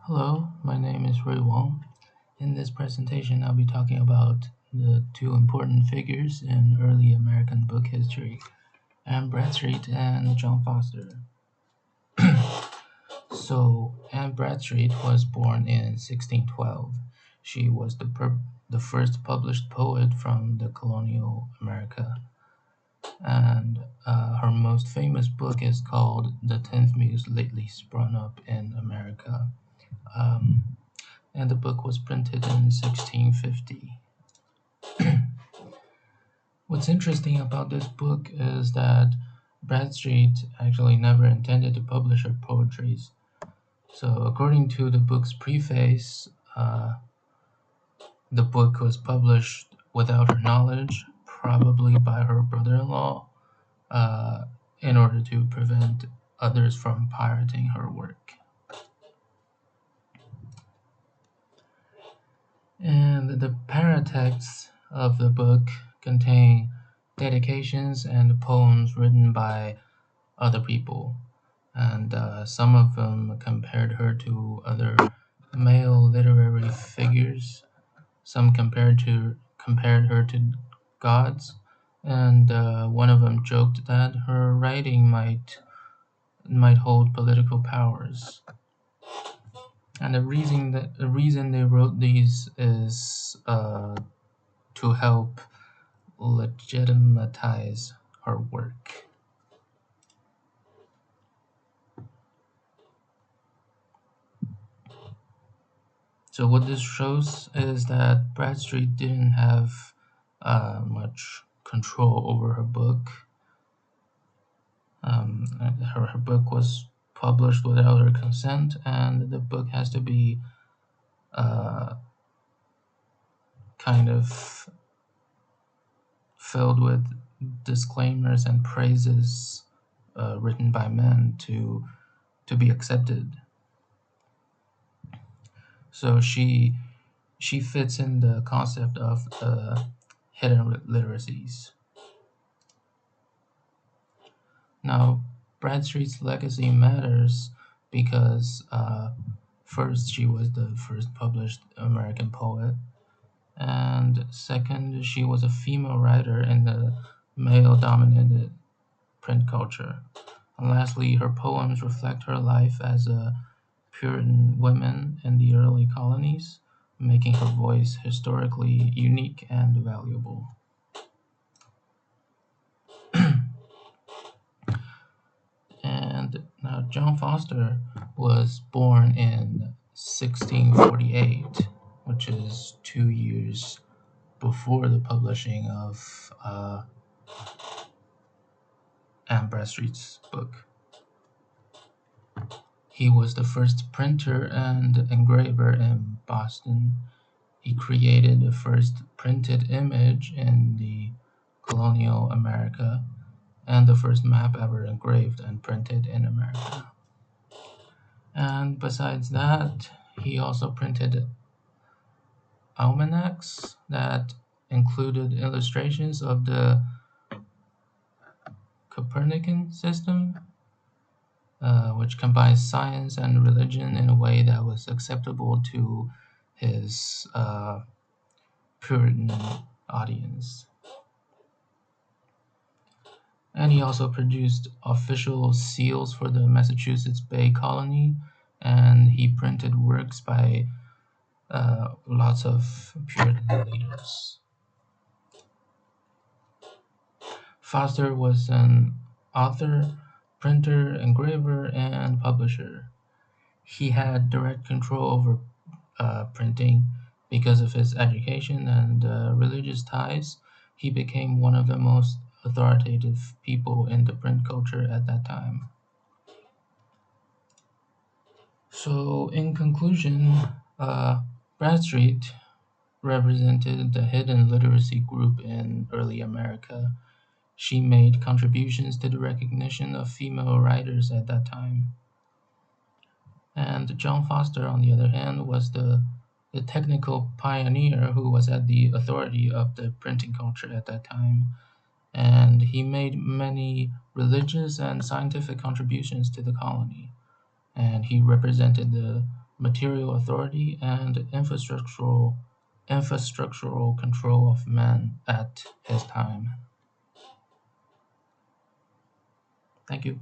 Hello, my name is Ray Wong. In this presentation, I'll be talking about the two important figures in early American book history, Anne Bradstreet and John Foster. So, Anne Bradstreet was born in 1612. She was the first published poet from the colonial America, and her most famous book is called The Tenth Muse Lately Sprung Up in America. Um, and the book was printed in 1650. What's interesting about this book is that Bradstreet actually never intended to publish her poetries. So, according to the book's preface, the book was published without her knowledge, probably by her brother in law, uh, in order to prevent others from pirating her work. And the paratexts of the book contain dedications and poems written by other people, and some of them compared her to other male literary figures. Some compared her to gods, and one of them joked that her writing might hold political powers. And the reason they wrote these is to help legitimatize her work. So what this shows is that Bradstreet didn't have much control over her book. Her book was published without her consent, and the book has to be uh, kind of filled with disclaimers and praises written by men to be accepted. So she fits in the concept of hidden literacies. Now, Bradstreet's legacy matters because first, she was the first published American poet, and second, she was a female writer in the male dominated print culture. And lastly, her poems reflect her life as a Puritan woman in the early colonies, making her voice historically unique and valuable. And now John Foster was born in 1648, which is 2 years before the publishing of Anne Bradstreet's book. He was the first printer and engraver in Boston. He created the first printed image in the colonial America and the first map ever engraved and printed in America. And besides that, he also printed almanacs that included illustrations of the Copernican system, which combines science and religion in a way that was acceptable to his Puritan audience. And he also produced official seals for the Massachusetts Bay Colony, and he printed works by lots of Puritan leaders. Foster was an author, printer, engraver, and publisher. He had direct control over printing because of his education and religious ties. He became one of the most authoritative people in the print culture at that time. So, in conclusion, Bradstreet represented the hidden literacy group in early America. She made contributions to the recognition of female writers at that time. And John Foster, on the other hand, was the technical pioneer who was at the authority of the printing culture at that time. And he made many religious and scientific contributions to the colony. And he represented the material authority, and infrastructural control of men at his time. Thank you.